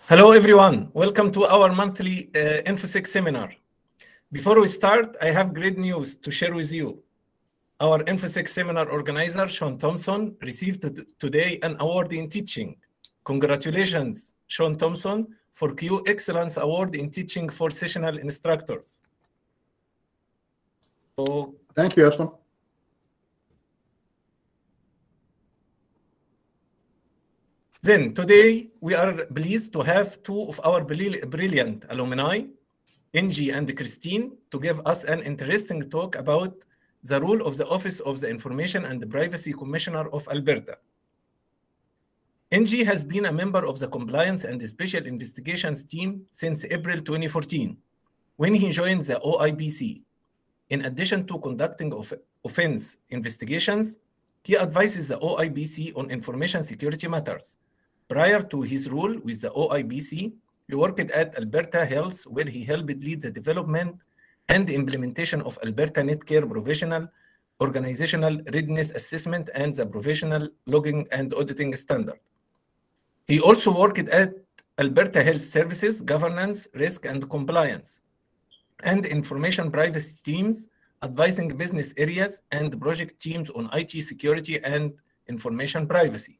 Hello everyone, welcome to our monthly InfoSec seminar. Before we start, I have great news to share with you. Our InfoSec seminar organizer, Sean Thompson, received today an award in teaching. Congratulations, Sean Thompson, for Q Excellence Award in Teaching for Sessional Instructors. So, thank you, Ashton. Then today we are pleased to have two of our brilliant alumni, Angie and Christine, to give us an interesting talk about the role of the Office of the Information and Privacy Commissioner of Alberta. Angie has been a member of the Compliance and Special Investigations team since April 2014, when he joined the OIPC. In addition to conducting offense investigations, he advises the OIPC on information security matters. Prior to his role with the OIPC, he worked at Alberta Health, where he helped lead the development and implementation of Alberta Netcare Professional Organizational Readiness Assessment and the Professional Logging and Auditing Standard. He also worked at Alberta Health Services, Governance, Risk and Compliance, and Information Privacy teams, advising business areas and project teams on IT security and information privacy.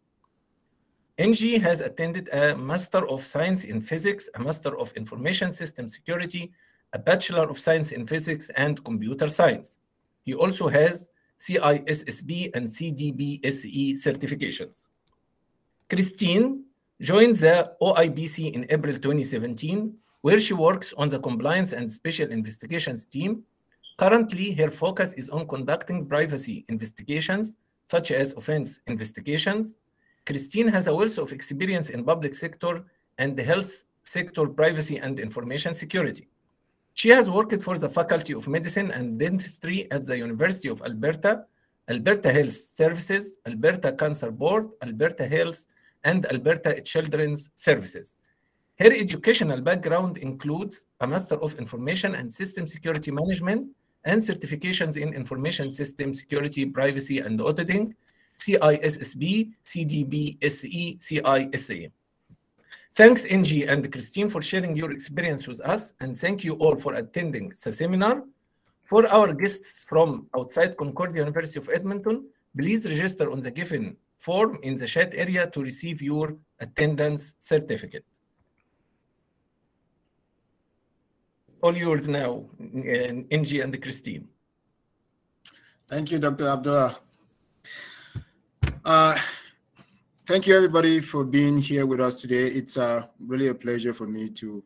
Angie has attended a Master of Science in Physics, a Master of Information System Security, a Bachelor of Science in Physics and Computer Science. He also has CISSP and CDBSE certifications. Christine joined the OIPC in April 2017, where she works on the Compliance and Special Investigations team. Currently, her focus is on conducting privacy investigations, such as offense investigations. Christine has a wealth of experience in public sector and the health sector privacy and information security. She has worked for the Faculty of Medicine and Dentistry at the University of Alberta, Alberta Health Services, Alberta Cancer Board, Alberta Health, and Alberta Children's Services. Her educational background includes a Master of Information and System Security Management and certifications in Information System Security, Privacy and Auditing, CISSP, CDBSE, CISA. Thanks, Angie and Christine, for sharing your experience with us, and thank you all for attending the seminar. For our guests from outside Concordia University of Edmonton, please register on the given form in the chat area to receive your attendance certificate. All yours now, Angie and Christine. Thank you, Dr. Abdullah. Thank you, everybody, for being here with us today. It's really a pleasure for me to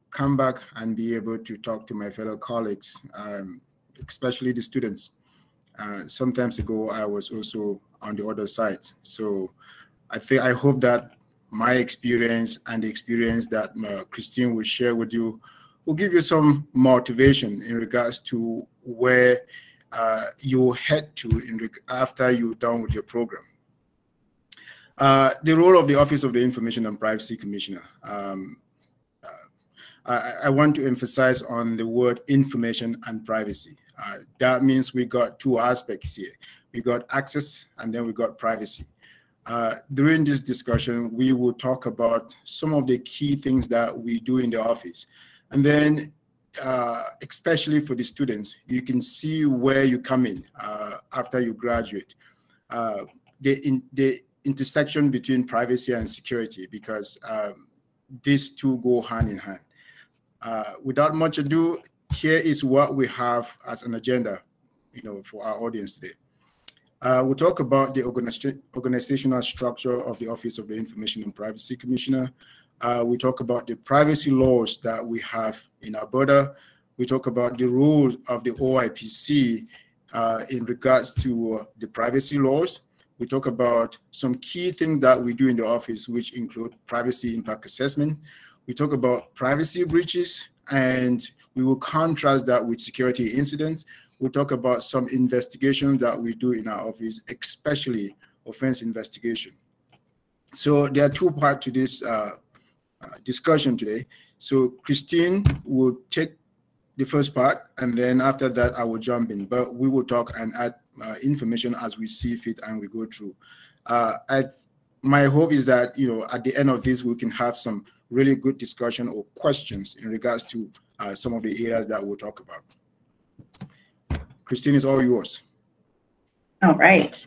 come back and be able to talk to my fellow colleagues, especially the students. Some time ago, I was also on the other side. So I hope that my experience and the experience that Christine will share with you will give you some motivation in regards to where you head to after you're done with your program. The role of the Office of the Information and Privacy Commissioner. I want to emphasize on the word information and privacy. That means we got two aspects here. We got access and then we got privacy. During this discussion, we will talk about some of the key things that we do in the office. And then especially for the students, you can see where you come in after you graduate. The intersection between privacy and security, because these two go hand in hand. Without much ado, here is what we have as an agenda, for our audience today. We'll talk about the organizational structure of the Office of the Information and Privacy Commissioner. We talk about the privacy laws that we have in Alberta. We talk about the rules of the OIPC in regards to the privacy laws. We talk about some key things that we do in the office, which include privacy impact assessment. We talk about privacy breaches, and we will contrast that with security incidents. We'll talk about some investigations that we do in our office, especially offense investigation. So there are two parts to this discussion today. So Christine will take the first part, and then after that I will jump in, but we will talk and add information as we see fit and we go through. I my hope is that, at the end of this, we can have some really good discussion or questions in regards to some of the areas that we'll talk about. Christine, it's all yours. All right.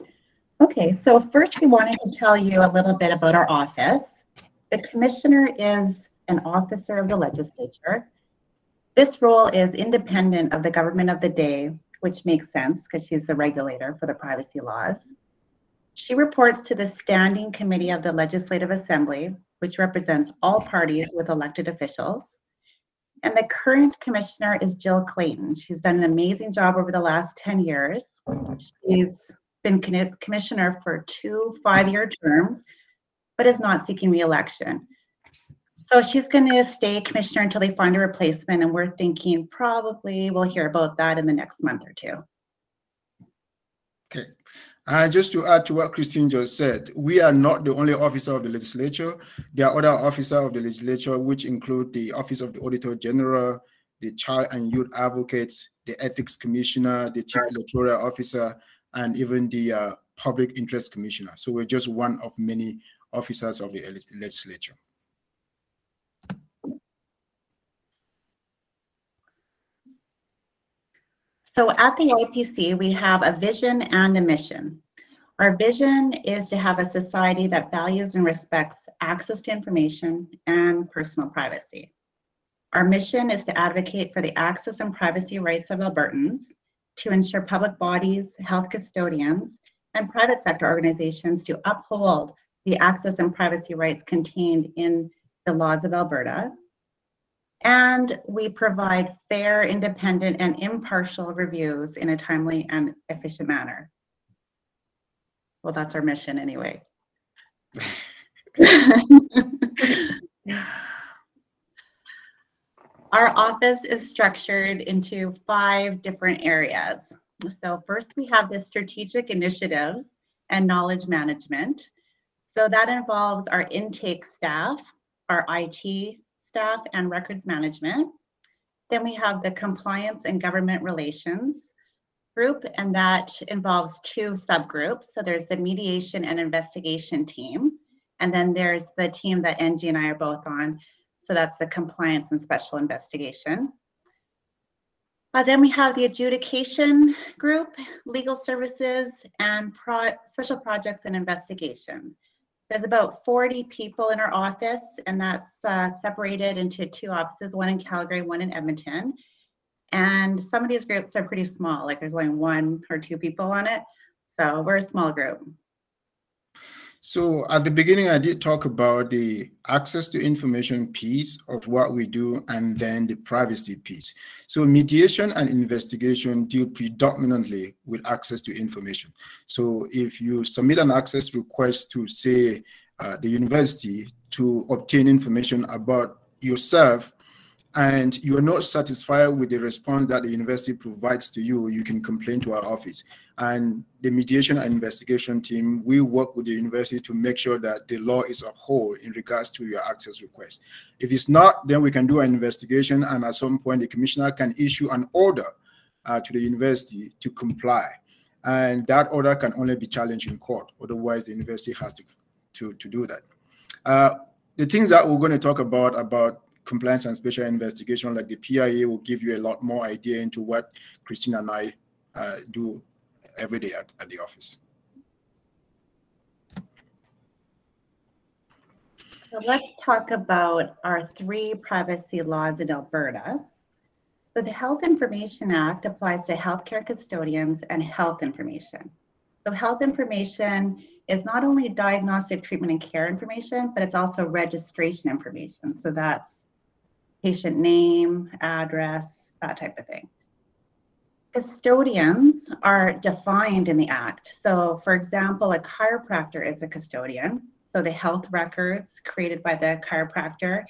Okay, so first we wanted to tell you a little bit about our office. The commissioner is an officer of the legislature. This role is independent of the government of the day, which makes sense because she's the regulator for the privacy laws. She reports to the Standing Committee of the Legislative Assembly, which represents all parties with elected officials. And the current commissioner is Jill Clayton. She's done an amazing job over the last 10 years. She's been commissioner for 2 5-year terms, but is not seeking re-election. So she's going to stay commissioner until they find a replacement, and we're thinking probably we'll hear about that in the next month or 2. Okay. Just to add to what Christine just said, we are not the only officer of the legislature. There are other officers of the legislature, which include the Office of the Auditor General, the Child and Youth Advocates, the Ethics Commissioner, the Chief Electoral Officer, and even the Public Interest Commissioner. So we're just one of many officers of the legislature. So at the OIPC, we have a vision and a mission. Our vision is to have a society that values and respects access to information and personal privacy. Our mission is to advocate for the access and privacy rights of Albertans, to ensure public bodies, health custodians, and private sector organizations to uphold the access and privacy rights contained in the laws of Alberta. And we provide fair, independent, and impartial reviews in a timely and efficient manner. Well, that's our mission anyway. Our office is structured into 5 different areas. So first we have the strategic initiatives and knowledge management. So that involves our intake staff, our IT staff, and records management. Then we have the compliance and government relations group, and that involves 2 subgroups. So there's the mediation and investigation team, and then there's the team that Angie and I are both on. So that's the compliance and special investigation. Then we have the adjudication group, legal services, and special projects and investigation. There's about 40 people in our office, and that's separated into 2 offices, one in Calgary, one in Edmonton. And some of these groups are pretty small, like there's only 1 or 2 people on it. So we're a small group. So at the beginning, I did talk about the access to information piece of what we do, and then the privacy piece. So mediation and investigation deal predominantly with access to information. So if you submit an access request to, say, the university to obtain information about yourself, and you are not satisfied with the response that the university provides to you, you can complain to our office. And the mediation and investigation team, we work with the university to make sure that the law is upheld in regards to your access request. If it's not, then we can do an investigation, and at some point the commissioner can issue an order to the university to comply. And that order can only be challenged in court. Otherwise, the university has to do that. The things that we're going to talk about compliance and special investigation, like the PIA, will give you a lot more idea into what Christina and I do every day at the office. So let's talk about our 3 privacy laws in Alberta. So the Health Information Act applies to healthcare custodians and health information. So health information is not only diagnostic, treatment, and care information, but it's also registration information. So that's patient name, address, that type of thing. Custodians are defined in the Act. So for example, a chiropractor is a custodian. So the health records created by the chiropractor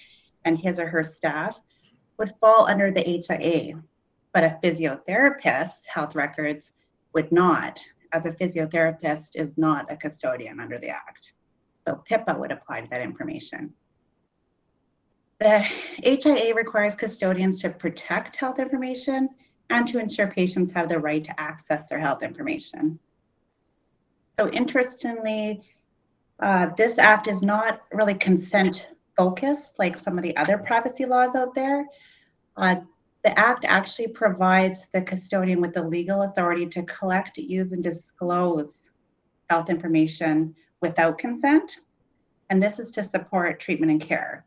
and his or her staff would fall under the HIA, but a physiotherapist's health records would not, as a physiotherapist is not a custodian under the Act. So PIPA would apply to that information. The HIA requires custodians to protect health information and to ensure patients have the right to access their health information. So interestingly, This act is not really consent focused like some of the other privacy laws out there. The act actually provides the custodian with the legal authority to collect, use, and disclose health information without consent. And this is to support treatment and care.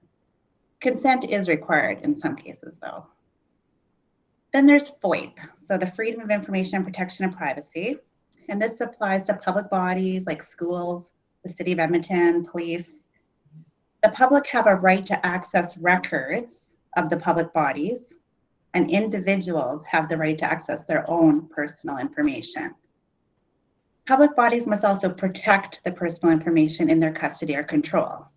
Consent is required in some cases, though. Then there's FOIP, so the Freedom of Information and Protection of Privacy. And this applies to public bodies like schools, the City of Edmonton, police. The public have a right to access records of the public bodies, and individuals have the right to access their own personal information. Public bodies must also protect the personal information in their custody or control.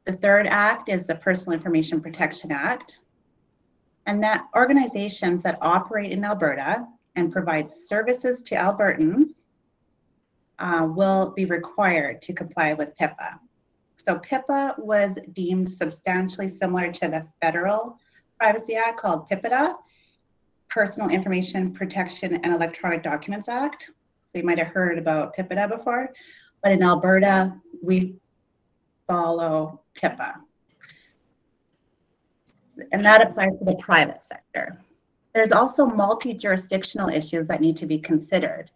The third act is the Personal Information Protection Act, and that organizations that operate in Alberta and provide services to Albertans will be required to comply with PIPA. So PIPA was deemed substantially similar to the federal Privacy Act called PIPEDA, Personal Information Protection and Electronic Documents Act. So you might have heard about PIPEDA before, but in Alberta, we follow PIPA. And that applies to the private sector. There's also multi-jurisdictional issues that need to be considered.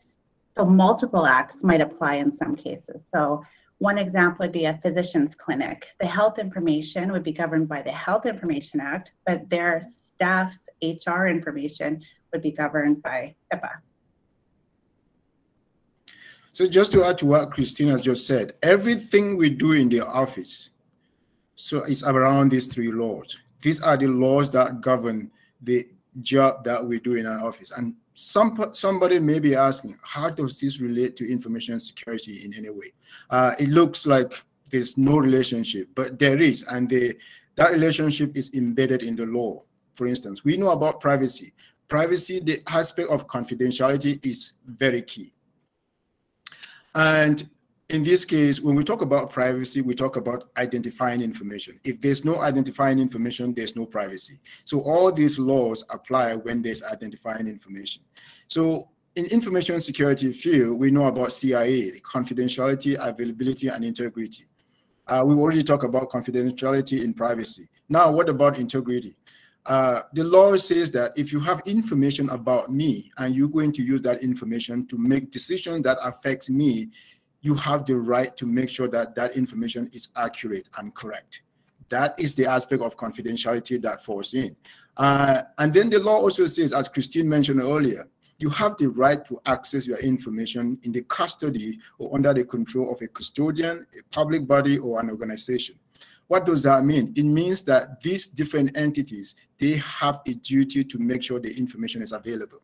So multiple acts might apply in some cases. So one example would be a physician's clinic. The health information would be governed by the Health Information Act, but their staff's HR information would be governed by HIPAA. So just to add to what Christine has just said, everything we do in the office, so it's around these three laws. These are the laws that govern the job that we do in our office. And somebody may be asking, how does this relate to information security in any way? It looks like there's no relationship, but there is, and that relationship is embedded in the law. For instance, we know about privacy. Privacy, the aspect of confidentiality is very key. And in this case, when we talk about privacy, we talk about identifying information. If there's no identifying information, there's no privacy. So all these laws apply when there's identifying information. So in information security field, we know about CIA, the confidentiality, availability, and integrity. We've already talked about confidentiality in privacy. Now, what about integrity? The law says that if you have information about me and you're going to use that information to make decisions that affects me, you have the right to make sure that that information is accurate and correct. That is the aspect of confidentiality that falls in. And then the law also says, as Christine mentioned earlier, you have the right to access your information in the custody or under the control of a custodian, a public body, or an organization. What does that mean? It means that these different entities, they have a duty to make sure the information is available.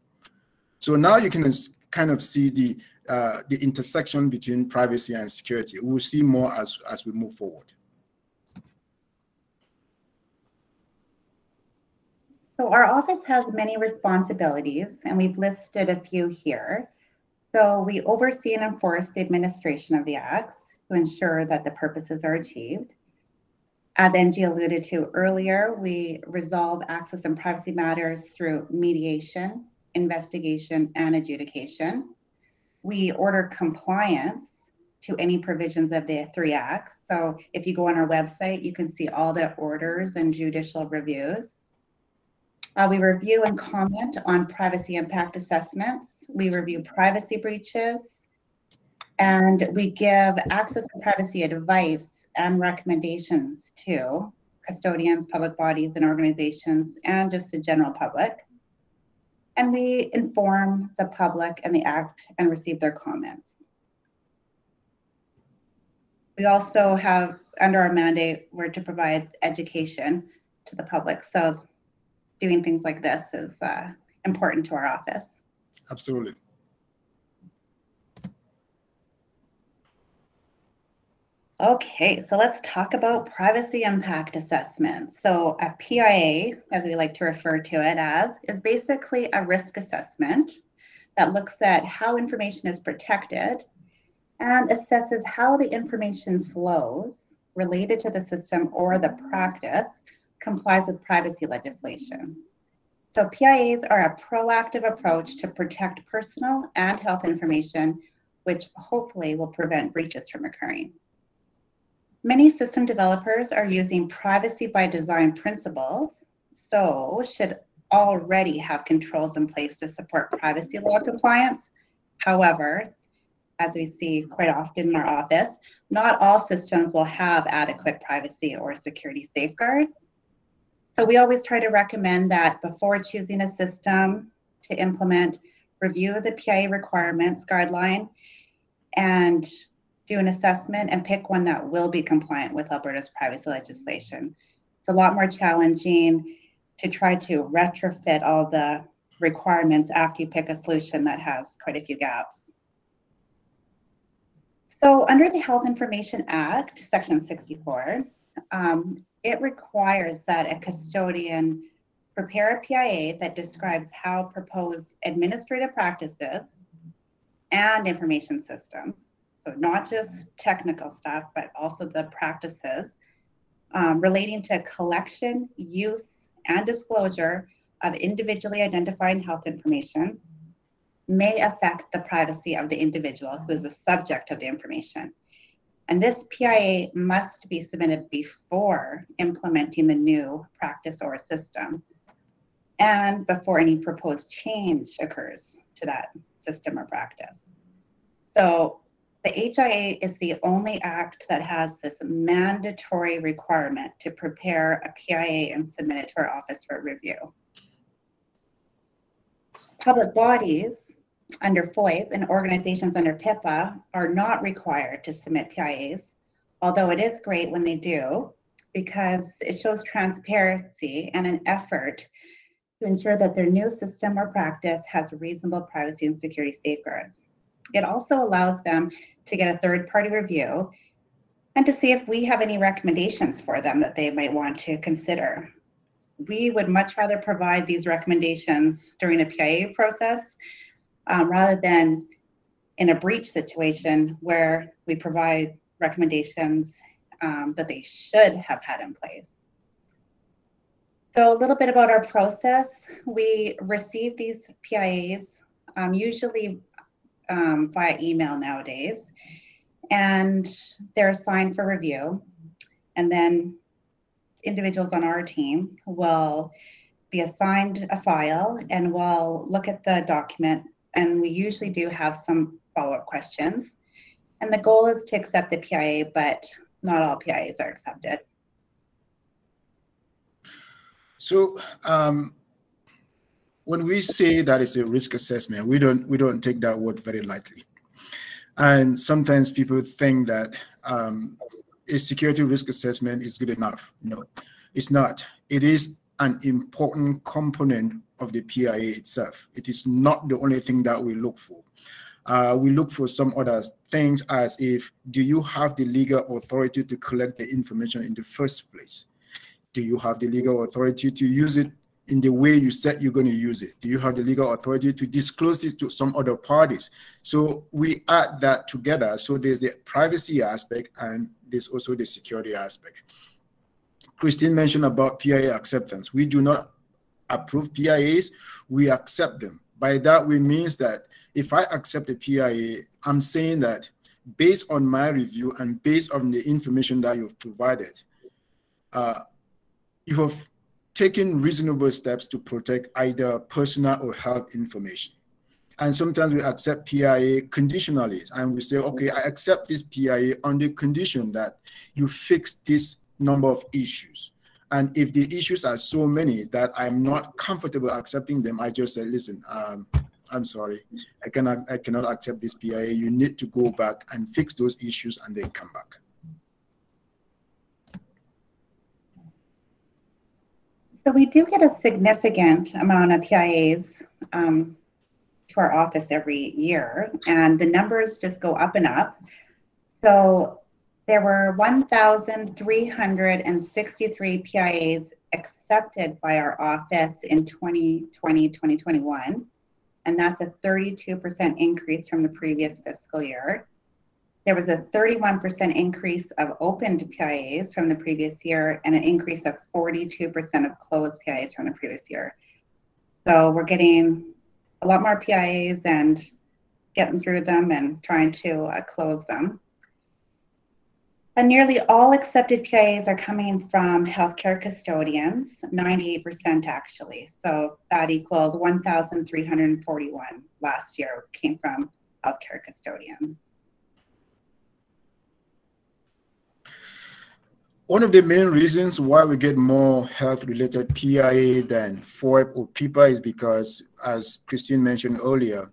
So now you can kind of see the intersection between privacy and security. We'll see more as we move forward. So our office has many responsibilities, and we've listed a few here. So we oversee and enforce the administration of the acts to ensure that the purposes are achieved. As Angie alluded to earlier, we resolve access and privacy matters through mediation, investigation, and adjudication. We order compliance to any provisions of the three acts. So if you go on our website, you can see all the orders and judicial reviews. We review and comment on privacy impact assessments. We review privacy breaches, and we give access and privacy advice and recommendations to custodians, public bodies, and organizations, and just the general public. And we inform the public and the act and receive their comments. We also have, under our mandate, we're to provide education to the public. So doing things like this is important to our office. Absolutely. Okay, so let's talk about privacy impact assessment. So a PIA, as we like to refer to it as, is basically a risk assessment that looks at how information is protected and assesses how the information flows related to the system or the practice complies with privacy legislation. So PIAs are a proactive approach to protect personal and health information which hopefully will prevent breaches from occurring. Many system developers are using privacy by design principles, so should already have controls in place to support privacy law compliance. However, as we see quite often in our office, not all systems will have adequate privacy or security safeguards. So we always try to recommend that before choosing a system to implement, review the PIA requirements guideline and do an assessment and pick one that will be compliant with Alberta's privacy legislation. It's a lot more challenging to try to retrofit all the requirements after you pick a solution that has quite a few gaps. So under the Health Information Act, Section 64, it requires that a custodian prepare a PIA that describes how proposed administrative practices and information systems, so not just technical stuff, but also the practices relating to collection, use, and disclosure of individually identified health information may affect the privacy of the individual who is the subject of the information. And this PIA must be submitted before implementing the new practice or system and before any proposed change occurs to that system or practice. So the HIA is the only act that has this mandatory requirement to prepare a PIA and submit it to our office for review. Public bodies under FOIP and organizations under PIPA are not required to submit PIAs, although it is great when they do because it shows transparency and an effort to ensure that their new system or practice has reasonable privacy and security safeguards. It also allows them to get a third-party review and to see if we have any recommendations for them that they might want to consider. We would much rather provide these recommendations during a PIA process rather than in a breach situation where we provide recommendations that they should have had in place. So a little bit about our process. We receive these PIAs usually via email nowadays, and they're assigned for review. And then individuals on our team will be assigned a file and we'll look at the document, and we usually do have some follow-up questions. And the goal is to accept the PIA, but not all PIAs are accepted. So when we say that it's a risk assessment, we don't take that word very lightly. And sometimes people think that a security risk assessment is good enough. No, it's not. It is an important component of the PIA itself. It is not the only thing that we look for. We look for some other things, as if, do you have the legal authority to collect the information in the first place? Do you have the legal authority to use it in the way you said you're going to use it? Do you have the legal authority to disclose it to some other parties? So we add that together. So there's the privacy aspect and there's also the security aspect. Christine mentioned about PIA acceptance. We do not approve PIAs, we accept them. By that, we means that if I accept a PIA, I'm saying that based on my review and based on the information that you've provided, you have taken reasonable steps to protect either personal or health information. And sometimes we accept PIA conditionally, and we say, okay, I accept this PIA on the condition that you fix this number of issues. And if the issues are so many that I'm not comfortable accepting them, I just say, listen, I'm sorry, I cannot accept this PIA. You need to go back and fix those issues and then come back. So we do get a significant amount of PIAs to our office every year, and the numbers just go up and up. So there were 1,363 PIAs accepted by our office in 2020-2021, and that's a 32% increase from the previous fiscal year. There was a 31% increase of opened PIAs from the previous year and an increase of 42% of closed PIAs from the previous year. So we're getting a lot more PIAs, and getting through them and trying to close them. And nearly all accepted PIAs are coming from healthcare custodians, 98% actually. So that equals 1,341 last year came from healthcare custodians. One of the main reasons why we get more health-related PIA than FOIP or PIPA is because, as Christine mentioned earlier,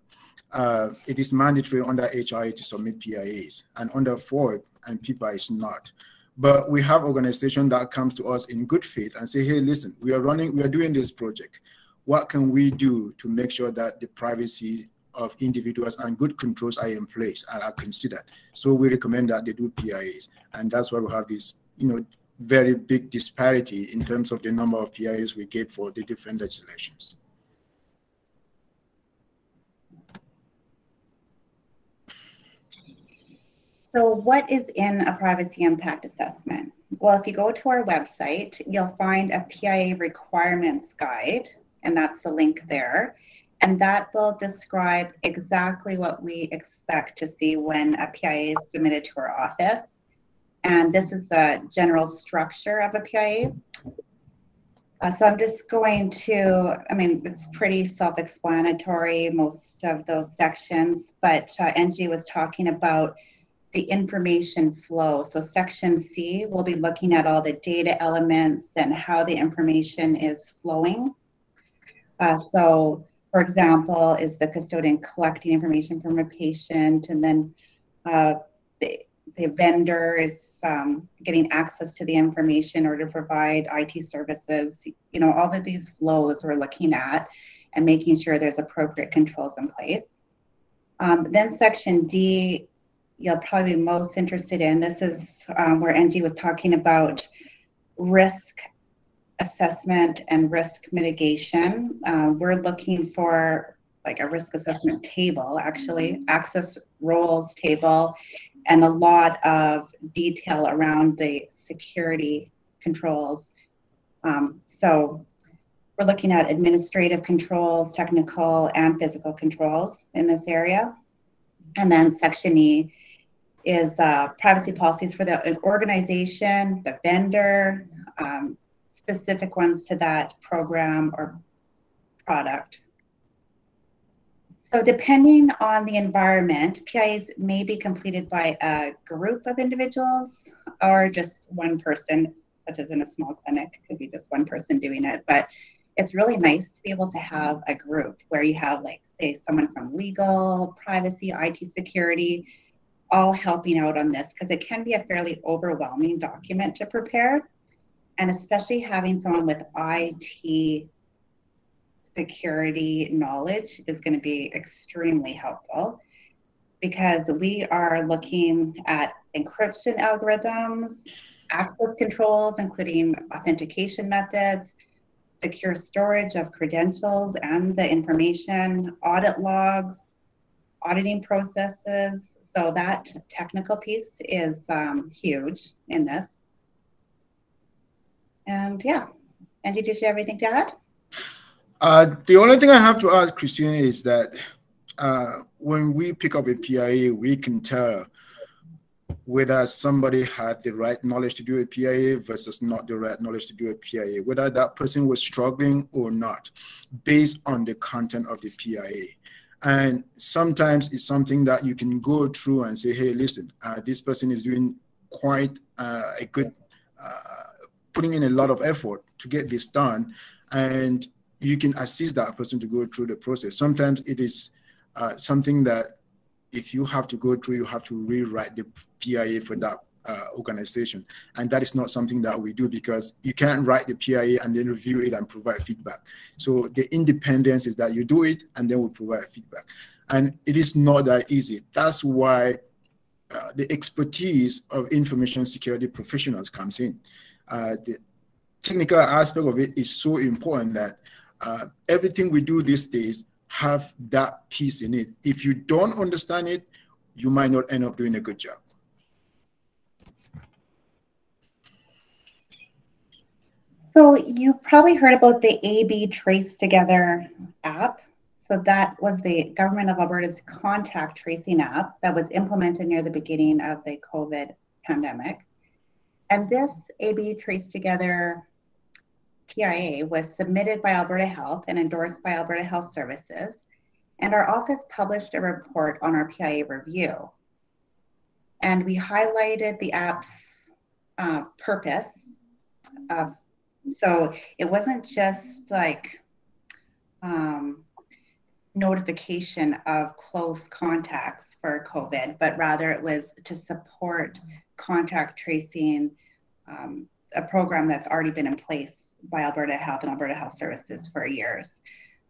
it is mandatory under HIA to submit PIAs, and under FOIP and PIPA is not. But we have organizations that comes to us in good faith and say, hey, listen, we are doing this project. What can we do to make sure that the privacy of individuals and good controls are in place and are considered? So we recommend that they do PIAs, and that's why we have this, very big disparity in terms of the number of PIAs we get for the different legislations. So what is in a privacy impact assessment? Well, if you go to our website, you'll find a PIA requirements guide, and that's the link there. And that will describe exactly what we expect to see when a PIA is submitted to our office. And this is the general structure of a PIA. So I'm just going to, it's pretty self-explanatory, most of those sections, but Angie was talking about the information flow. So section C, we'll be looking at all the data elements and how the information is flowing. So for example, is the custodian collecting information from a patient, and then the vendor is getting access to the information in order to provide IT services. All of these flows we're looking at and making sure there's appropriate controls in place. Then section D, you'll probably be most interested in. This is where Angie was talking about risk assessment and risk mitigation. We're looking for like a risk assessment table, actually, access roles table, and a lot of detail around the security controls. So we're looking at administrative controls, technical and physical controls in this area. And then section E is privacy policies for the organization, the vendor, specific ones to that program or product. So depending on the environment, PIAs may be completed by a group of individuals or just one person, such as in a small clinic, it could be just one person doing it. But it's really nice to be able to have a group where you have, like, say, someone from legal, privacy, IT security, all helping out on this, because it can be a fairly overwhelming document to prepare. And especially having someone with IT security knowledge is going to be extremely helpful, because we are looking at encryption algorithms, access controls, including authentication methods, secure storage of credentials and the information, audit logs, auditing processes. So that technical piece is huge in this. And yeah, Angie, did you have anything to add? The only thing I have to add, Christine, is that when we pick up a PIA, we can tell whether somebody had the right knowledge to do a PIA versus not the right knowledge to do a PIA, whether that person was struggling or not, based on the content of the PIA. And sometimes it's something that you can go through and say, hey, listen, this person is doing quite a good, putting in a lot of effort to get this done. And you can assist that person to go through the process. Sometimes it is something that if you have to go through, you have to rewrite the PIA for that organization. And that is not something that we do, because you can't write the PIA and then review it and provide feedback. So the independence is that you do it and then we provide feedback. And it is not that easy. That's why the expertise of information security professionals comes in. The technical aspect of it is so important that everything we do these days have that piece in it. If you don't understand it, you might not end up doing a good job. So you probably heard about the AB Trace Together app. So that was the Government of Alberta's contact tracing app that was implemented near the beginning of the COVID pandemic. And this AB Trace Together PIA was submitted by Alberta Health and endorsed by Alberta Health Services. And our office published a report on our PIA review. And we highlighted the app's purpose. So it wasn't just like notification of close contacts for COVID, but rather it was to support contact tracing, a program that's already been in place by Alberta Health and Alberta Health Services for years.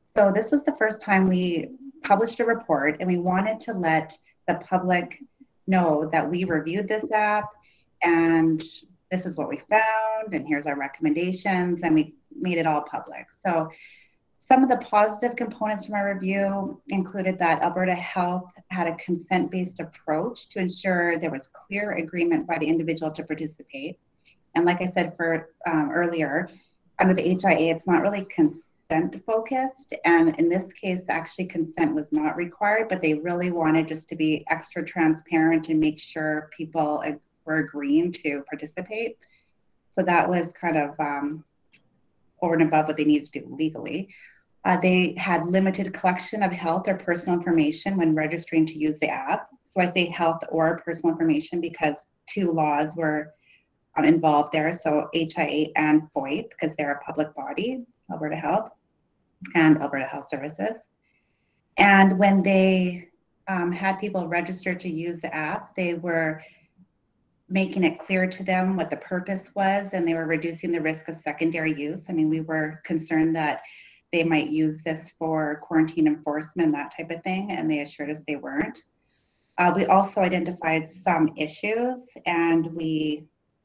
So this was the first time we published a report, and we wanted to let the public know that we reviewed this app and this is what we found, and here's our recommendations, and we made it all public. So some of the positive components from our review included that Alberta Health had a consent-based approach to ensure there was clear agreement by the individual to participate. And like I said earlier, under the HIA, it's not really consent-focused. And in this case, actually consent was not required, but they really wanted just to be extra transparent and make sure people were agreeing to participate. So that was kind of over and above what they needed to do legally. They had limited collection of health or personal information when registering to use the app. So I say health or personal information because two laws were involved there. So HIA and FOIP, because they're a public body, Alberta Health and Alberta Health Services. And when they had people register to use the app, they were making it clear to them what the purpose was, and they were reducing the risk of secondary use. I mean, we were concerned that they might use this for quarantine enforcement, that type of thing, and they assured us they weren't. We also identified some issues, and we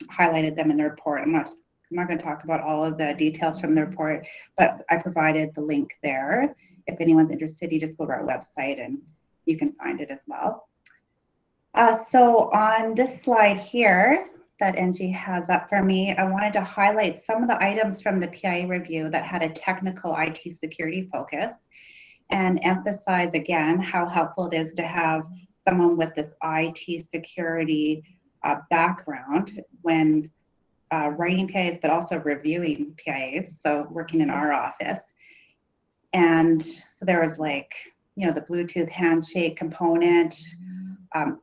highlighted them in the report. I'm not going to talk about all of the details from the report, but I provided the link there. If anyone's interested, you just go to our website and you can find it as well. So on this slide here that Angie has up for me, I wanted to highlight some of the items from the PIA review that had a technical IT security focus and emphasize again how helpful it is to have someone with this IT security background when writing PIAs, but also reviewing PIAs, so working in our office. And so there was like, you know, the Bluetooth handshake component.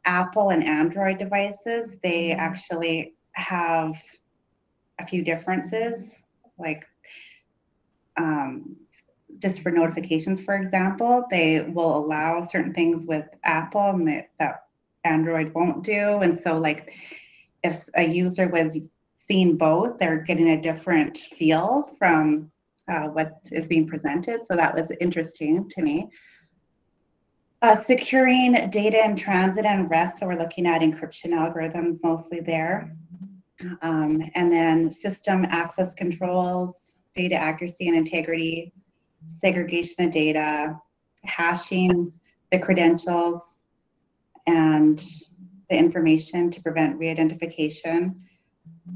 Apple and Android devices, they actually have a few differences, like just for notifications, for example, they will allow certain things with Apple and that Android won't do. And so like if a user was seeing both, they're getting a different feel from what is being presented. So that was interesting to me. Securing data in transit and rest, so we're looking at encryption algorithms mostly there. And then system access controls, data accuracy and integrity, segregation of data, hashing the credentials and the information to prevent re-identification,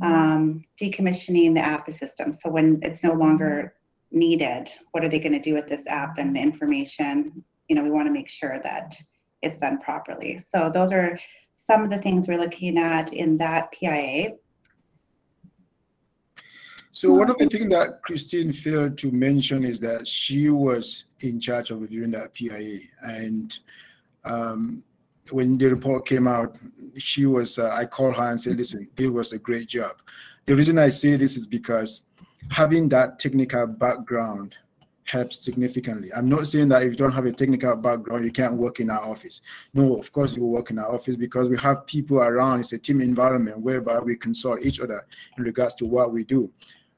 decommissioning the app system. So when it's no longer needed, what are they going to do with this app and the information? You know, we want to make sure that it's done properly. So those are some of the things we're looking at in that PIA. So one of the things that Christine failed to mention is that she was in charge of reviewing that PIA. And when the report came out, she was, I called her and said, listen, it was a great job. The reason I say this is because having that technical background helps significantly. I'm not saying that if you don't have a technical background, you can't work in our office. No, of course you will work in our office because we have people around. It's a team environment whereby we consult each other in regards to what we do.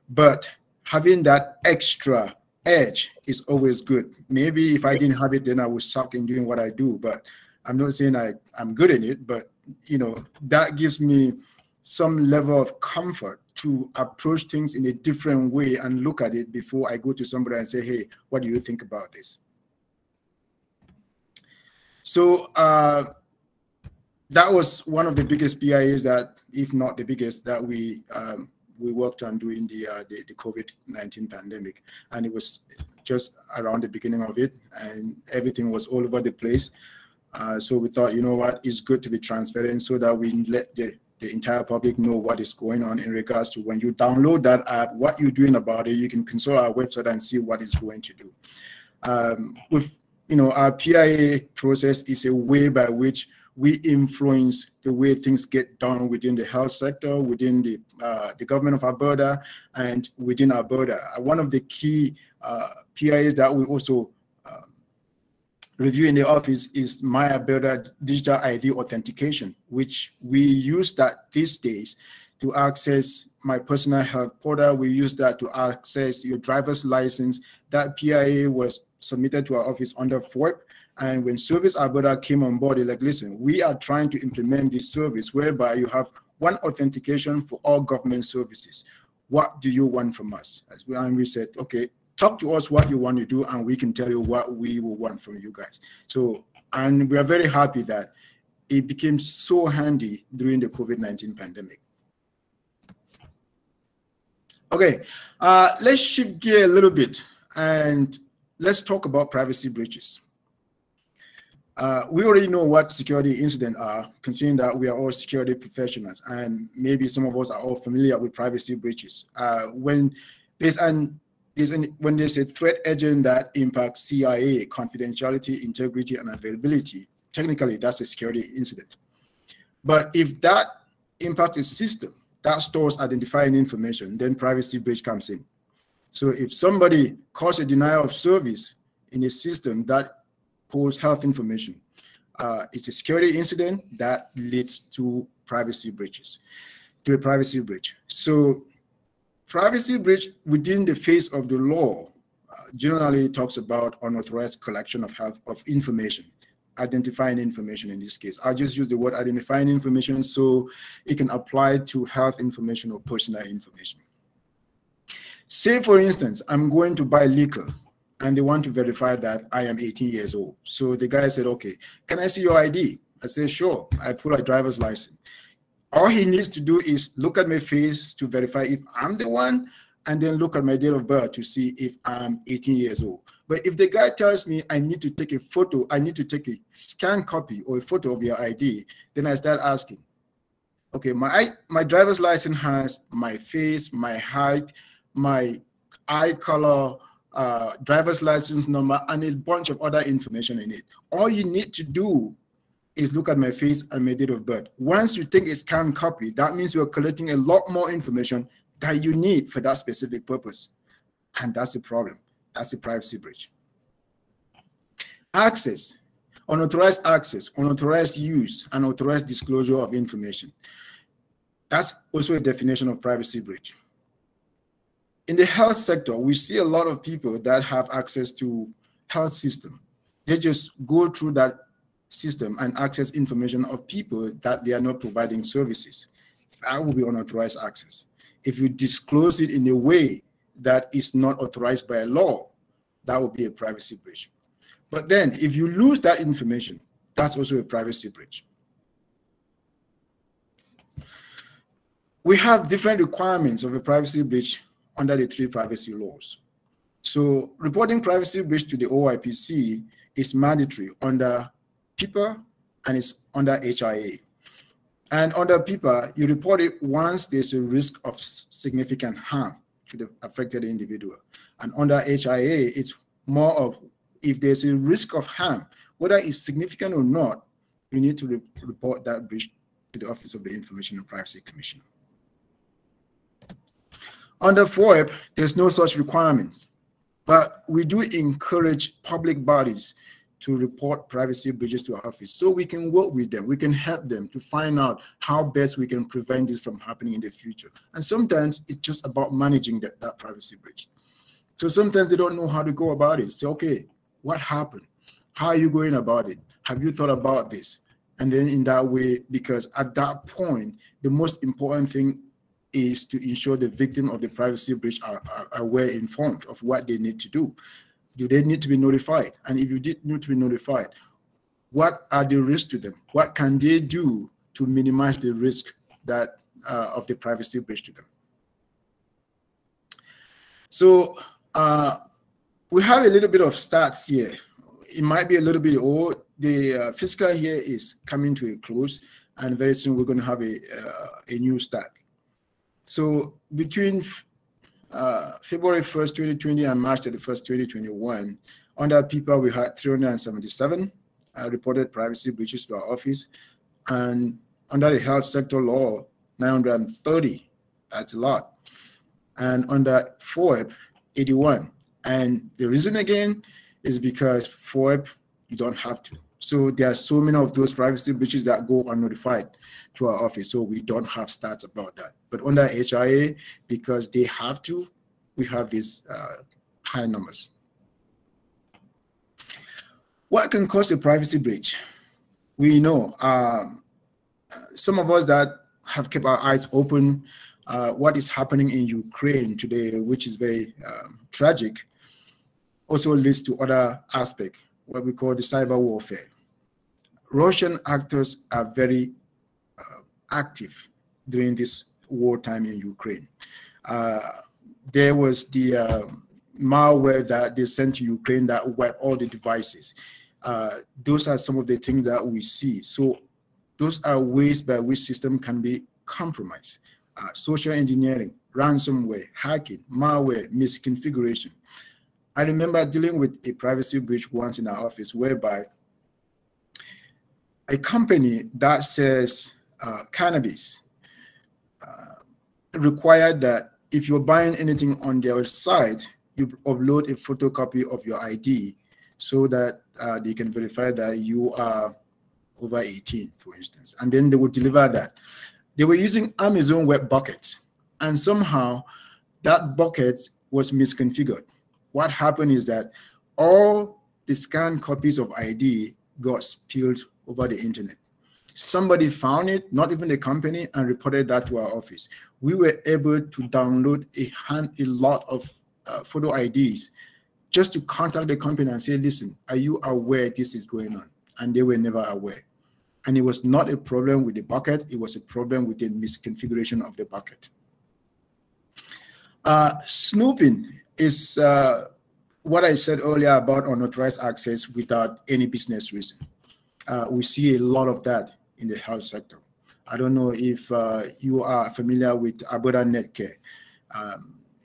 But having that extra edge is always good. Maybe if I didn't have it, then I would suck in doing what I do. But I'm not saying I'm good in it, but you know, that gives me some level of comfort to approach things in a different way and look at it before I go to somebody and say, hey, what do you think about this? So that was one of the biggest PIAs that, if not the biggest, that we worked on during the COVID-19 pandemic. And it was just around the beginning of it, and everything was all over the place. So we thought, you know what, it's good to be transparent so that we let the entire public know what is going on in regards to when you download that app, what you're doing about it. You can consult our website and see what it's going to do. With, you know, our PIA process is a way by which we influence the way things get done within the health sector, within the government of Alberta, and within Alberta. One of the key PIAs that we also review in the office is My Alberta Digital ID Authentication, which we use that these days to access my personal health portal. We use that to access your driver's license. That PIA was submitted to our office under FOIP. And when Service Alberta came on board, they're like, listen, we are trying to implement this service whereby you have one authentication for all government services. What do you want from us? And we said, okay, talk to us what you want to do, and we can tell you what we will want from you guys. So, and we are very happy that it became so handy during the COVID-19 pandemic. Okay, let's shift gear a little bit and let's talk about privacy breaches. We already know what security incidents are, considering that we are all security professionals, and maybe some of us are all familiar with privacy breaches. When there's a threat agent that impacts CIA, confidentiality, integrity, and availability, technically that's a security incident. But if that impacts a system that stores identifying information, then privacy breach comes in. So if somebody causes a denial of service in a system that holds health information, it's a security incident that leads to privacy breaches, to a privacy breach. So privacy breach within the face of the law generally talks about unauthorized collection of information, identifying information in this case. I'll just use the word identifying information so it can apply to health information or personal information. Say, for instance, I'm going to buy liquor and they want to verify that I am 18 years old. So the guy said, okay, can I see your ID? I said, sure. I pull a driver's license. All he needs to do is look at my face to verify if I'm the one, and then look at my date of birth to see if I'm 18 years old. But if the guy tells me I need to take a photo, I need to take a scanned copy or a photo of your ID, then I start asking, okay, my driver's license has my face, my height, my eye color, driver's license number, and a bunch of other information in it. All you need to do is look at my face and my date of birth. Once you take a scanned copy, that means you're collecting a lot more information that you need for that specific purpose. And that's the problem. That's the privacy breach. Access, unauthorized use, and authorized disclosure of information. That's also a definition of privacy breach. In the health sector, we see a lot of people that have access to health system. They just go through that system and access information of people that they are not providing services. That will be unauthorized access. If you disclose it in a way that is not authorized by a law, that will be a privacy breach. But then if you lose that information, that's also a privacy breach. We have different requirements of a privacy breach under the 3 privacy laws. So reporting privacy breach to the OIPC is mandatory under PIPA and it's under HIA. And under PIPA, you report it once there's a risk of significant harm to the affected individual. And under HIA, it's more of if there's a risk of harm, whether it's significant or not, you need to report that breach to the Office of the Information and Privacy Commission. Under FOIP, there's no such requirements, but we do encourage public bodies to report privacy breaches to our office so we can work with them. We can help them to find out how best we can prevent this from happening in the future. And sometimes it's just about managing that privacy breach. So sometimes they don't know how to go about it. Say, okay, what happened? How are you going about it? Have you thought about this? And then in that way, because at that point, the most important thing is to ensure the victim of the privacy breach are well informed of what they need to do. Do they need to be notified? And if you did need to be notified, what are the risks to them? What can they do to minimize the risk that of the privacy breach to them? So we have a little bit of stats here. It might be a little bit old. The fiscal year is coming to a close, and very soon we're going to have a new stat. So between February 1st, 2020 and March 31st, 2021, under people, we had 377 reported privacy breaches to our office, and under the health sector law, 930. That's a lot. And under FOIP, 81. And the reason again is because FOIP, you don't have to. So there are so many of those privacy breaches that go unnotified to our office. So we don't have stats about that. But under HIA, because they have to, we have these high numbers. What can cause a privacy breach? We know some of us that have kept our eyes open, what is happening in Ukraine today, which is very tragic, also leads to other aspects, what we call the cyber warfare. Russian actors are very active during this wartime in Ukraine. There was the malware that they sent to Ukraine that wiped all the devices. Those are some of the things that we see. So those are ways by which system can be compromised. Social engineering, ransomware, hacking, malware, misconfiguration. I remember dealing with a privacy breach once in our office whereby a company that sells cannabis required that if you're buying anything on their site, you upload a photocopy of your ID so that they can verify that you are over 18, for instance, and then they would deliver that. They were using Amazon Web Buckets, and somehow that bucket was misconfigured. What happened is that all the scanned copies of ID got spilled over the internet. Somebody found it, not even the company, and reported that to our office. We were able to download a lot of photo IDs just to contact the company and say, listen, are you aware this is going on? And they were never aware. And it was not a problem with the bucket, it was a problem with the misconfiguration of the bucket. Snooping is what I said earlier about unauthorized access without any business reason. We see a lot of that in the health sector. I don't know if you are familiar with Alberta Netcare.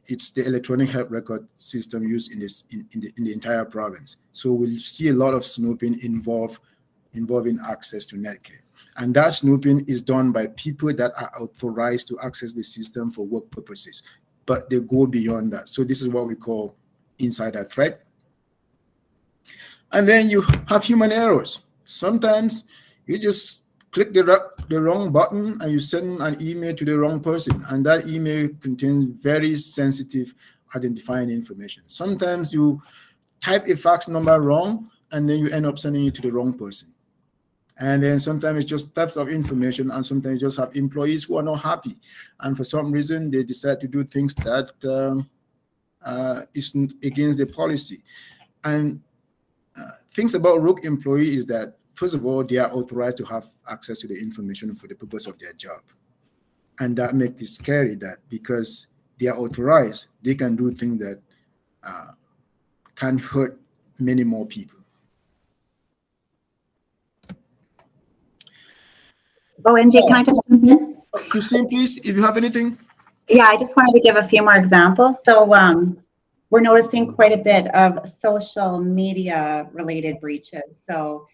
It's the electronic health record system used in the entire province. So we'll see a lot of snooping involving access to Netcare. And that snooping is done by people that are authorized to access the system for work purposes, but they go beyond that. So this is what we call insider threat. And then you have human errors. Sometimes you just click the wrong button and you send an email to the wrong person, and that email contains very sensitive identifying information. Sometimes you type a fax number wrong and then you end up sending it to the wrong person. And then sometimes it's just types of information, and sometimes you just have employees who are not happy, and for some reason they decide to do things that is against the policy. And things about rogue employee is that, first of all, they are authorized to have access to the information for the purpose of their job. And that makes it scary, that because they are authorized, they can do things that can hurt many more people. ONG, can I just jump in? Christine, please, if you have anything. Yeah, I just wanted to give a few more examples. So we're noticing quite a bit of social media related breaches. So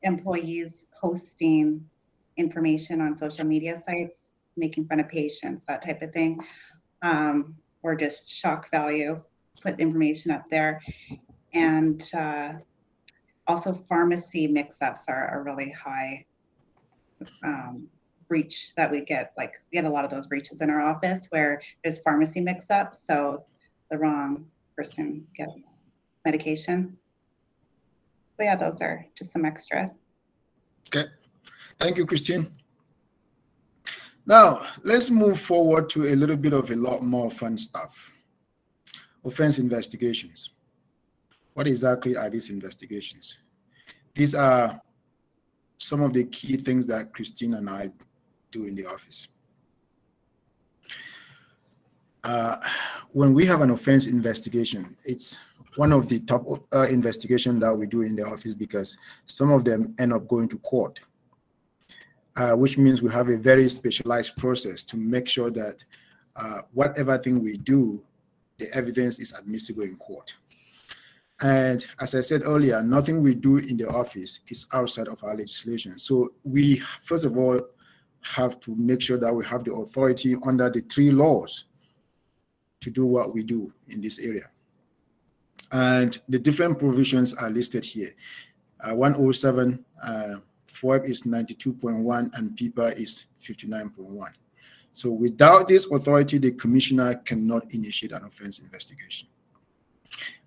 employees posting information on social media sites, making fun of patients, that type of thing, or just shock value, put information up there. And also pharmacy mix-ups are a really high breach that we get. Like, we get a lot of those breaches in our office where there's pharmacy mix-ups, so the wrong person gets medication. So yeah, those are just some extra. Okay, thank you, Christine. Now let's move forward to a little bit of a lot more fun stuff. Offense investigations. What exactly are these investigations? These are some of the key things that Christine and I do in the office. When we have an offense investigation, it's one of the top investigations that we do in the office, because some of them end up going to court, which means we have a very specialized process to make sure that whatever thing we do, the evidence is admissible in court. And as I said earlier, nothing we do in the office is outside of our legislation. So we, first of all, have to make sure that we have the authority under the 3 laws to do what we do in this area. And the different provisions are listed here. 107, FOIP is 92.1, and PIPA is 59.1. So without this authority, the commissioner cannot initiate an offense investigation.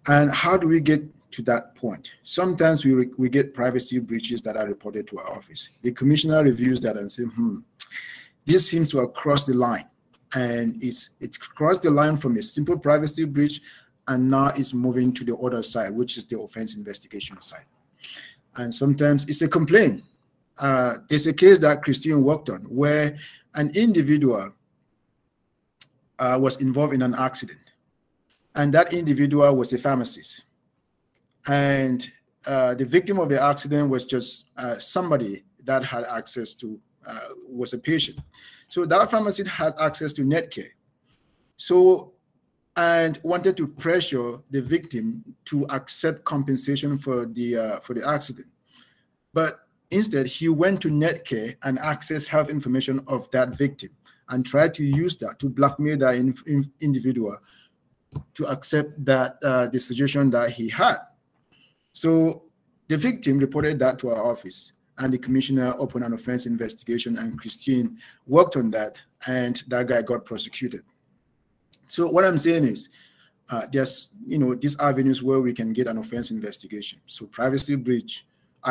And how do we get to that point? Sometimes we get privacy breaches that are reported to our office. The commissioner reviews that and says, this seems to have crossed the line. And it's crossed the line from a simple privacy breach, and now it's moving to the other side, which is the offense investigation side. And sometimes it's a complaint. There's a case that Christine worked on where an individual was involved in an accident. And that individual was a pharmacist. And the victim of the accident was just somebody that had access to, was a patient. So that pharmacist had access to Netcare. So, and wanted to pressure the victim to accept compensation for the accident. But instead, he went to Netcare and accessed health information of that victim and tried to use that to blackmail that individual to accept that the suggestion that he had. So the victim reported that to our office, and the commissioner opened an offense investigation, and Christine worked on that, and that guy got prosecuted. So what I'm saying is, there's these avenues where we can get an offense investigation. So privacy breach,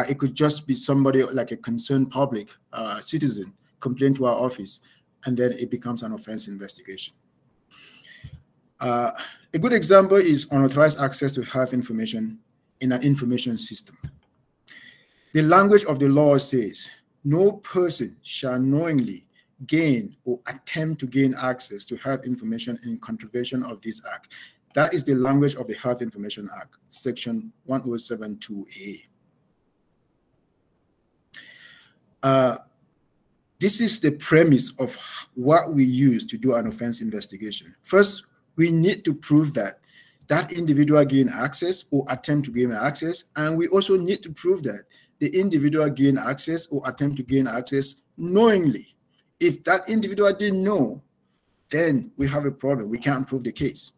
it could just be somebody like a concerned public citizen complain to our office, and then it becomes an offense investigation. A good example is unauthorized access to health information in an information system. The language of the law says, no person shall knowingly gain or attempt to gain access to health information in contravention of this act. That is the language of the Health Information Act, section 1072A. This is the premise of what we use to do an offense investigation. First, we need to prove that that individual gained access or attempt to gain access, and we also need to prove that the individual gained access or attempt to gain access knowingly. If that individual didn't know, then we have a problem. We can't prove the case.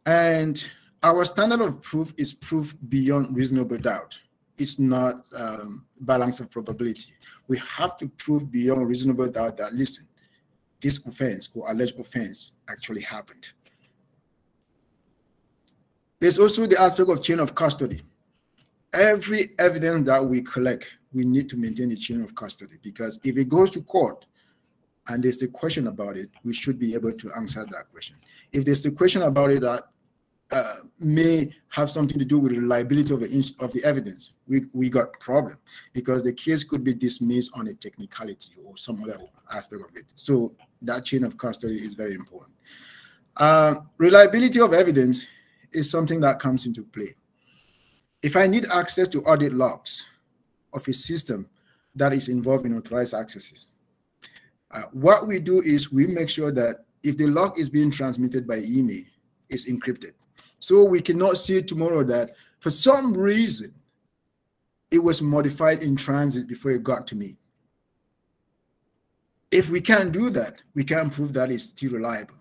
And our standard of proof is proof beyond reasonable doubt. It's not balance of probability. We have to prove beyond reasonable doubt that, listen, this offense or alleged offense actually happened. There's also the aspect of chain of custody. Every evidence that we collect, we need to maintain the chain of custody, because if it goes to court and there's a question about it, we should be able to answer that question. If there's a question about it that may have something to do with the reliability of the evidence, we got a problem, because the case could be dismissed on a technicality or some other aspect of it. So that chain of custody is very important. Reliability of evidence is something that comes into play. If I need access to audit logs of a system that is involved in authorized accesses, what we do is we make sure that if the log is being transmitted by email, it's encrypted. So we cannot see tomorrow that for some reason it was modified in transit before it got to me. If we can't do that, we can't prove that it's still reliable,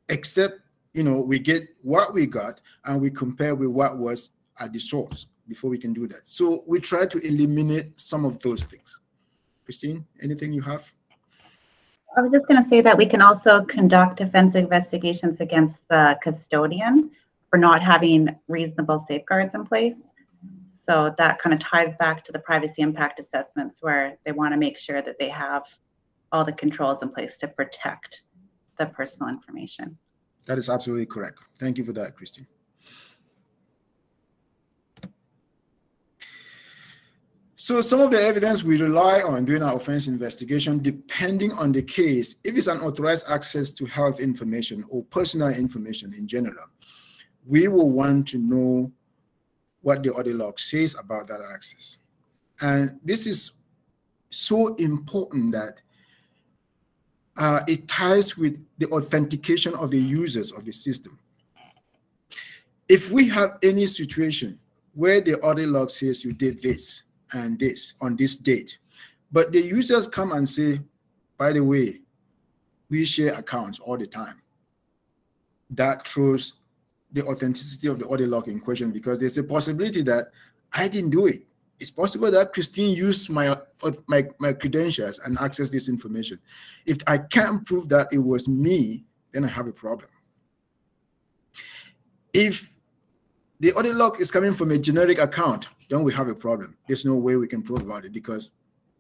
except we get what we got and we compare with what was at the source before we can do that. So we try to eliminate some of those things. Christine, anything you have? I was just going to say that we can also conduct offense investigations against the custodian for not having reasonable safeguards in place. So that kind of ties back to the privacy impact assessments, where they want to make sure that they have all the controls in place to protect the personal information. That is absolutely correct. Thank you for that, Christine. So some of the evidence we rely on during our offense investigation, depending on the case, if it's unauthorized access to health information or personal information in general, we will want to know what the audit log says about that access. And this is so important that it ties with the authentication of the users of the system. If we have any situation where the audit log says you did this and this on this date, but the users come and say, by the way, we share accounts all the time, that throws the authenticity of the audit log in question, because there's a possibility that I didn't do it. It's possible that Christine used my credentials and accessed this information. If I can't prove that it was me, then I have a problem. If the audit log is coming from a generic account, then we have a problem. There's no way we can prove about it, because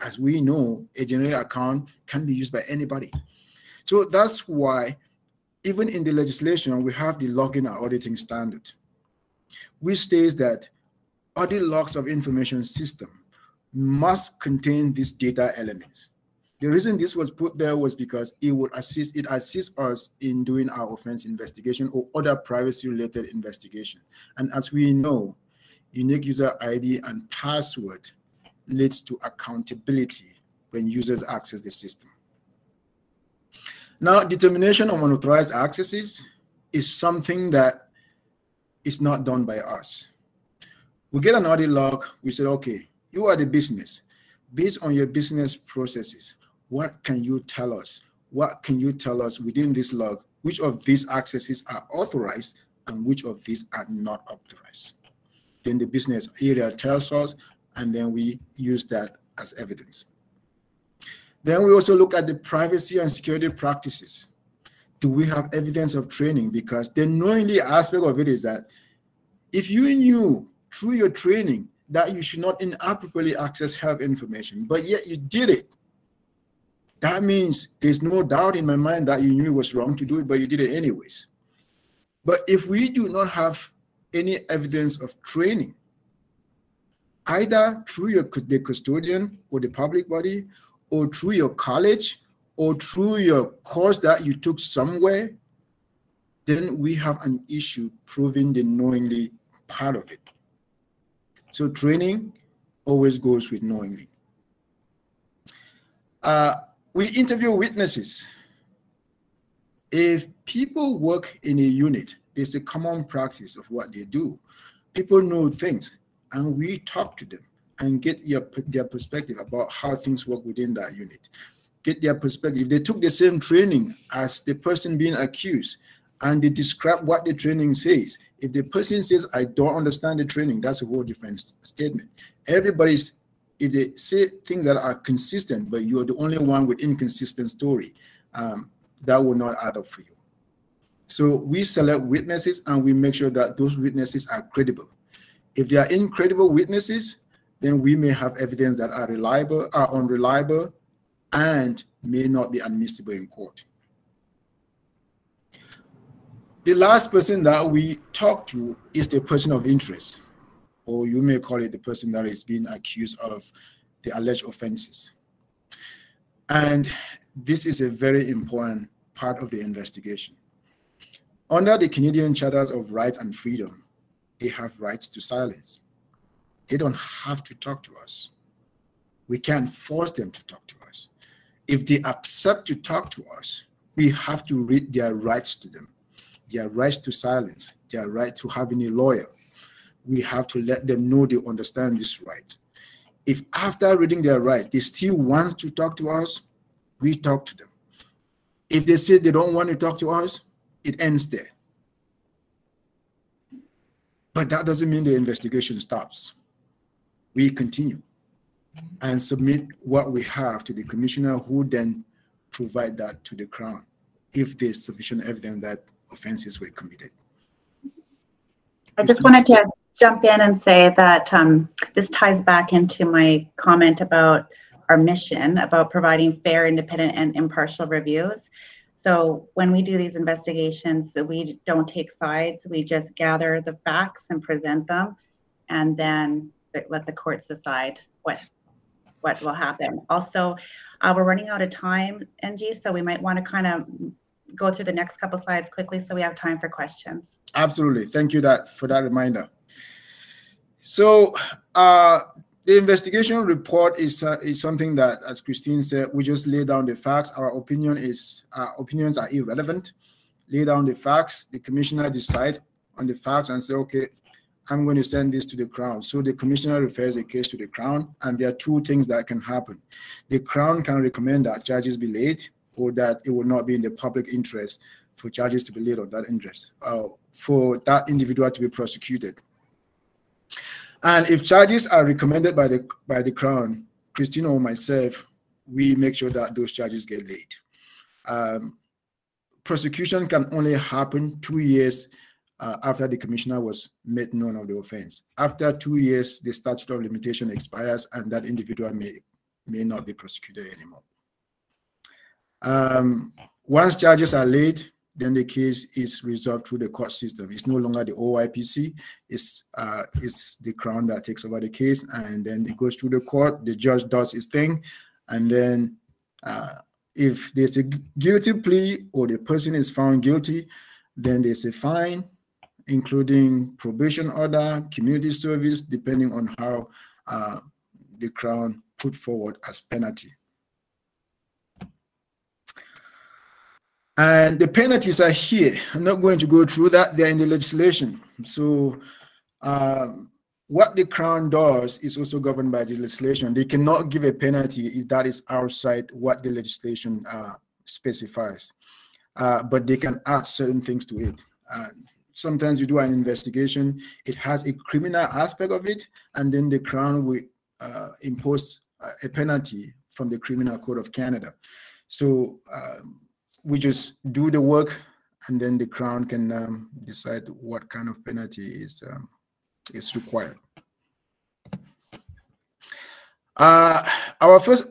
as we know, a generic account can be used by anybody. So that's why even in the legislation, we have the logging and auditing standard, which states that audit logs of information system must contain these data elements. The reason this was put there was because it assists us in doing our offense investigation or other privacy-related investigation. And as we know, unique user ID and password leads to accountability when users access the system. Now, determination of unauthorized accesses is something that is not done by us. We get an audit log, we said, okay, you are the business. Based on your business processes, what can you tell us? What can you tell us within this log? Which of these accesses are authorized and which of these are not authorized? Then the business area tells us, and then we use that as evidence. Then we also look at the privacy and security practices. Do we have evidence of training? Because the knowingly aspect of it is that if you knew through your training that you should not inappropriately access health information, but yet you did it, that means there's no doubt in my mind that you knew it was wrong to do it, but you did it anyways. But if we do not have any evidence of training, either through the custodian or the public body, or through your college, or through your course that you took somewhere, then we have an issue proving the knowingly part of it. So training always goes with knowingly. We interview witnesses. If people work in a unit, there's a common practice of what they do. People know things, and we talk to them and get their perspective about how things work within that unit. Get their perspective. If they took the same training as the person being accused, and they describe what the training says, if the person says, I don't understand the training, that's a whole different statement. Everybody's, if they say things that are consistent, but you're the only one with inconsistent story, that will not add up for you. So we select witnesses and we make sure that those witnesses are credible. If they are incredible witnesses, then we may have evidence that are reliable, are unreliable, and may not be admissible in court. The last person that we talk to is the person of interest, or you may call it the person that is being accused of the alleged offenses. And this is a very important part of the investigation. Under the Canadian Charters of Rights and Freedom, they have rights to silence. They don't have to talk to us. We can't force them to talk to us. If they accept to talk to us, we have to read their rights to them, their rights to silence, their right to having a lawyer. We have to let them know they understand this right. If after reading their right, they still want to talk to us, we talk to them. If they say they don't want to talk to us, it ends there. But that doesn't mean the investigation stops. We continue and submit what we have to the commissioner, who then provide that to the Crown if there's sufficient evidence that offenses were committed. I just wanted to jump in and say that this ties back into my comment about our mission, about providing fair, independent, and impartial reviews. So when we do these investigations, we don't take sides. We just gather the facts and present them, and then let the courts decide what will happen. Also, we're running out of time, NG, so we might want to kind of go through the next couple slides quickly so we have time for questions. Absolutely. Thank you for that reminder. So the investigation report is something that, as Christine said, we just lay down the facts. Our opinions are irrelevant. Lay down the facts. The commissioner decide on the facts and say, okay, I'm going to send this to the Crown. So the commissioner refers the case to the Crown, and there are two things that can happen. The Crown can recommend that charges be laid, or that it will not be in the public interest for charges to be laid on that interest, for that individual to be prosecuted. And if charges are recommended by the Crown, Christine or myself, we make sure that those charges get laid. Prosecution can only happen 2 years after the commissioner was made known of the offense. After 2 years, the statute of limitation expires, and that individual may not be prosecuted anymore. Once charges are laid, then the case is resolved through the court system. It's no longer the OIPC. It's the Crown that takes over the case, and then it goes through the court. The judge does his thing, and then if there's a guilty plea or the person is found guilty, then there's a fine, including probation order, community service, depending on how the Crown put forward as penalty. And the penalties are here. I'm not going to go through that. They're in the legislation. So what the Crown does is also governed by the legislation. They cannot give a penalty if that is outside what the legislation specifies. But they can add certain things to it. Sometimes you do an investigation, it has a criminal aspect of it, and then the Crown will impose a penalty from the Criminal Code of Canada. So we just do the work, and then the Crown can decide what kind of penalty is required. Our first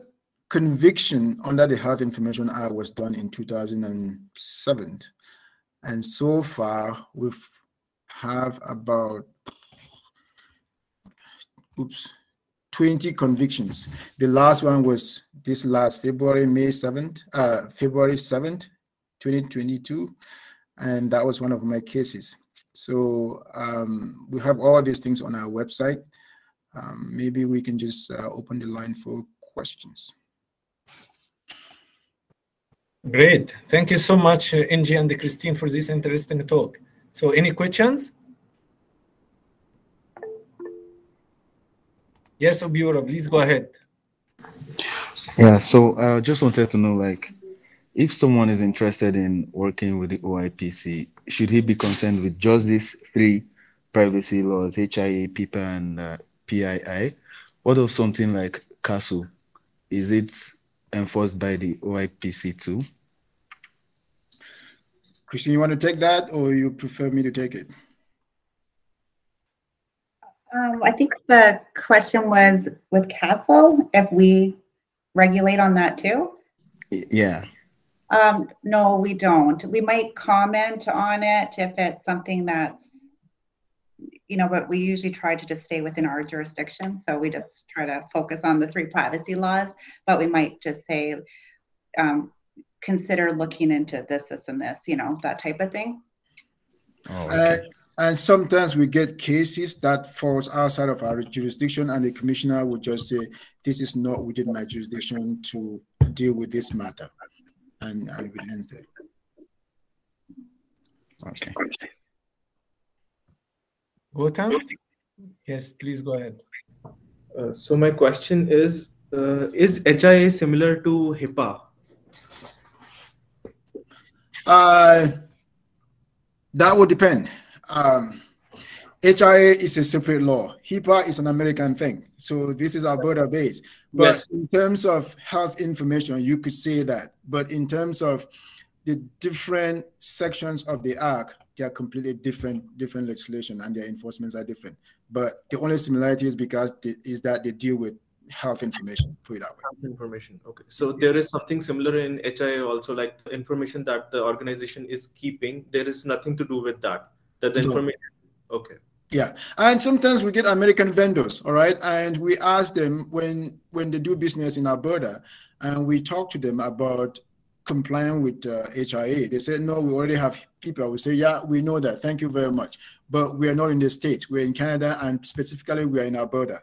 conviction under the Health Information Act was done in 2007. And so far, we have about 20 convictions. The last one was this last February 7th, 2022. And that was one of my cases. So we have all these things on our website. Maybe we can just open the line for questions. Great. Thank you so much, Angie and Christine, for this interesting talk. So any questions? Yes, Obiora, please go ahead. Yeah, so I just wanted to know, like, if someone is interested in working with the OIPC, should he be concerned with just these 3 privacy laws, HIA, PIPA, and PII? What of something like CASU? Is it enforced by the OIPC too? Christine, you want to take that, or you prefer me to take it? I think the question was with CASO, if we regulate on that too? Yeah. No, we don't. We might comment on it if it's something that's, you know, but we usually try to just stay within our jurisdiction. So we just try to focus on the 3 privacy laws, but we might just say, consider looking into this, and this, you know, that type of thing. Oh, okay. And sometimes we get cases that falls outside of our jurisdiction, and the commissioner would just say, this is not within my jurisdiction to deal with this matter. And I would end there. Okay. Gautam? Yes, please go ahead. So my question is HIA similar to HIPAA? That would depend. HIA is a separate law. HIPAA is an American thing. So this is Alberta based. But yes, in terms of health information, you could say that. But in terms of the different sections of the Act, they are completely different legislation, and their enforcements are different. But the only similarity is that they deal with health information, put it that way. Health information, okay. So there is something similar in HIA also, like the information that the organization is keeping, there is nothing to do with that. That the information, okay. Yeah, and sometimes we get American vendors, all right, and we ask them when they do business in Alberta, and we talk to them about complying with HIA. They say, no, we already have people. We say, yeah, we know that. Thank you very much. But we are not in the States. We're in Canada, and specifically, we are in Alberta.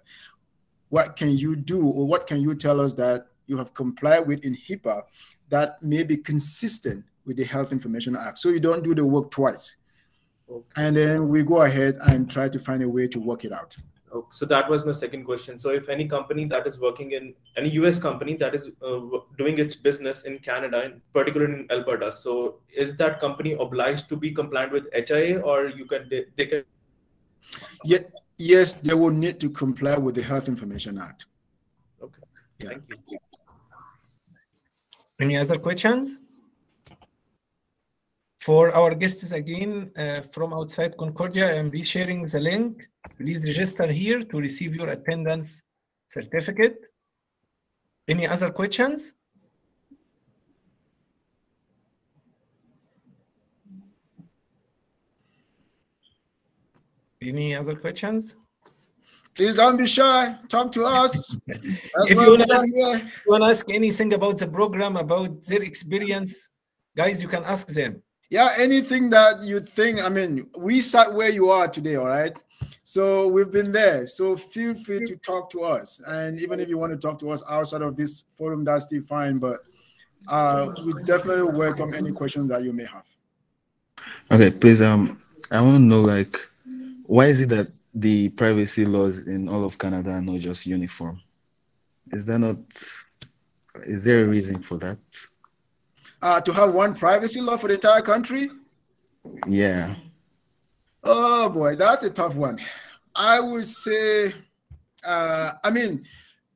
What can you do, or what can you tell us that you have complied with in HIPAA that may be consistent with the Health Information Act, so you don't do the work twice? Okay. And then we go ahead and try to find a way to work it out. Okay. So that was my second question. So if any company that is working in, any US company that is doing its business in Canada, in particular in Alberta, so is that company obliged to be compliant with HIA, or you can they can? Yeah, yes, they will need to comply with the Health Information Act. Okay. Yeah. Thank you. Any other questions? For our guests again from outside Concordia, I am resharing the link. Please register here to receive your attendance certificate. Any other questions? Any other questions? Please don't be shy. Talk to us. If you want to ask anything about the program, about their experience, guys, you can ask them. Yeah, anything that you think. I mean, we sat where you are today, all right? So we've been there. So feel free to talk to us. And even if you want to talk to us outside of this forum, that's still fine. But we definitely welcome any questions that you may have. Okay, please. I want to know, like, why is it that the privacy laws in all of Canada are not just uniform? Is there a reason for that? To have one privacy law for the entire country? Yeah. Oh boy, that's a tough one. I would say, I mean,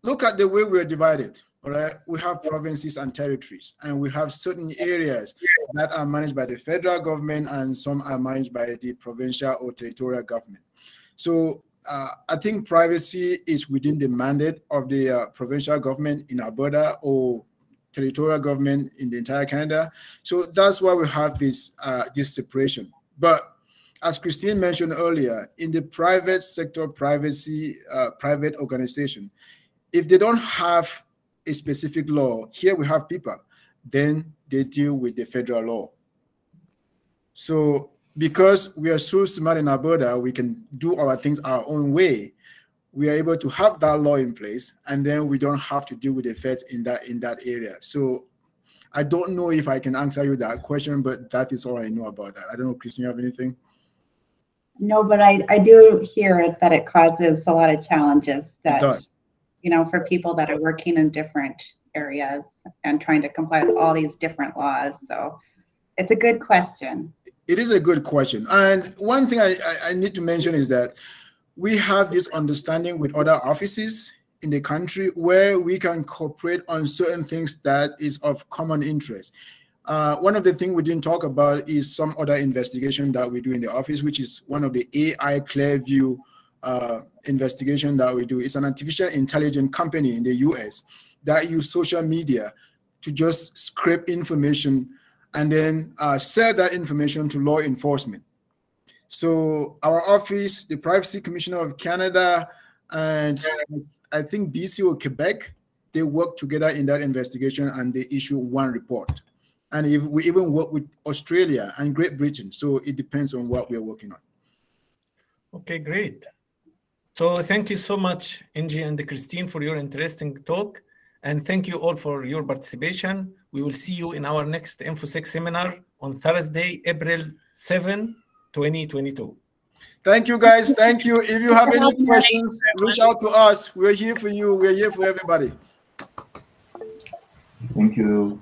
look at the way we're divided, all right? We have provinces and territories, and we have certain areas that are managed by the federal government, and some are managed by the provincial or territorial government. So I think privacy is within the mandate of the provincial government in Alberta or territorial government in the entire Canada. So that's why we have this separation. But as Christine mentioned earlier, in the private sector privacy, private organization, if they don't have a specific law, here we have people, then they deal with the federal law. So because we are so smart in Alberta, we can do our things our own way. We are able to have that law in place, and then we don't have to deal with the feds in that area. So I don't know if I can answer you that question, but that is all I know about that. I don't know, Christine, you have anything? No, but I do hear that it causes a lot of challenges that, you know, for people that are working in different areas and trying to comply with all these different laws. So it's a good question. It is a good question. And one thing I need to mention is that we have this understanding with other offices in the country where we can cooperate on certain things that is of common interest. One of the things we didn't talk about is some other investigation that we do in the office, which is one of the AI Clearview investigation that we do. It's an artificial intelligence company in the US that use social media to just scrape information and then sell that information to law enforcement. So our office, the Privacy Commissioner of Canada, and I think BC or Quebec, they work together in that investigation, and they issue one report. And if we even work with Australia and Great Britain, so it depends on what we are working on. Okay, great. So thank you so much, Angie and Christine, for your interesting talk. And thank you all for your participation. We will see you in our next InfoSec seminar on Thursday, April 7, 2022. Thank you, guys. Thank you. If you have any questions, reach out to us. We're here for you. We're here for everybody. Thank you.